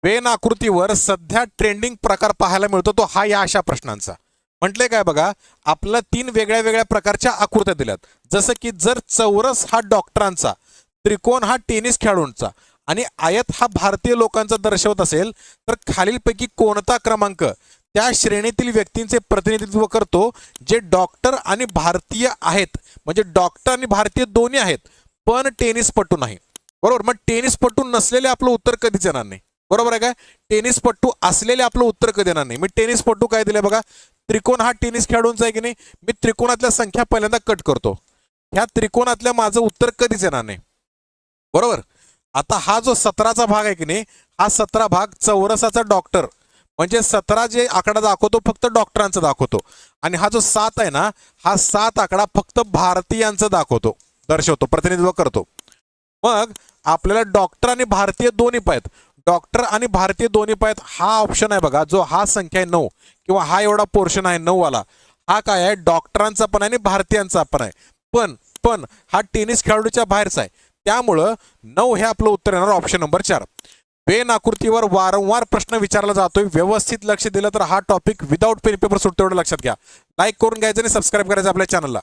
Wien आकृतीवर सध्या trending प्रकार पाहायला मिळतो तो हा या अशा प्रश्नांचा. म्हटले काय बघा, आपल्याला 3 वेगळ्या वेगळ्या प्रकारच्या आकृत्या दिल्यात. जसं की जर चौरस हा डॉक्टरांचा, त्रिकोण हा टेनिस खेळाडूंचा आणि आयत हा भारतीय लोकांचा दर्शवत असेल तर खालीलपैकी कोणता क्रमांक त्या श्रेणीतील व्यक्तींचे प्रतिनिधित्व करतो जे डॉक्टर आणि भारतीय आहेत. म्हणजे डॉक्टर आणि भारतीय दोन्ही आहेत पण टेनिसपटू नाही. बरोबर. मग टेनिसपटू नसलेले आपलं उत्तर कधीच येणार नाही. बरोबर आहे काय. टेनिसपटू असलेले आपलं उत्तर कधी येणार नाही. मी टेनिसपटू काय दिले बघा, त्रिकोण हा टेनिस खेळाडूंचा आहे की नाही. मी त्रिकोणातल्या संख्या पहिल्यांदा कट करतो. ह्या त्रिकोणातल्या माझं उत्तर कधीच येणार नाही. बरोबर. आता हा जो 17चा भाग आहे की नाही, हा 17 भाग चौरसाचा डॉक्टर म्हणजे 17 जे आकडा दाखवतो फक्त डॉक्टरांचा दाखवतो आणि हा जो 7 आहे ना, हा 7 आकडा फक्त भारतीयांचा दाखवतो, दर्शवतो, प्रतिनिधित्व करतो. मग आपल्याला डॉक्टर आणि भारतीय दोन्ही पाहिजेत. डॉक्टर आणि भारतीय दोन्ही पाहिजेत हा ऑप्शन आहे बघा, जो हा संख्या आहे 9 किंवा हा एवढा पोर्शन आहे 9 वाला, हा काय आहे डॉक्टरांचा पण आहे आणि भारतीयांचा पण आहे. पण हा टेनिस खेळाडूच्या बाहेरचा आहे. त्यामुळं 9 हे आपलं उत्तर येणार ऑप्शन नंबर 4. पेन आकृतीवर वारंवार प्रश्न विचारला जातोय. व्यवस्थित लक्ष दिलं तर हा टॉपिक विदाऊट पेन पेपर सुटतो एवढं लक्षात घ्या. लाईक करून घ्यायचं आणि सबस्क्राईब करायचं आपल्या चॅनलला.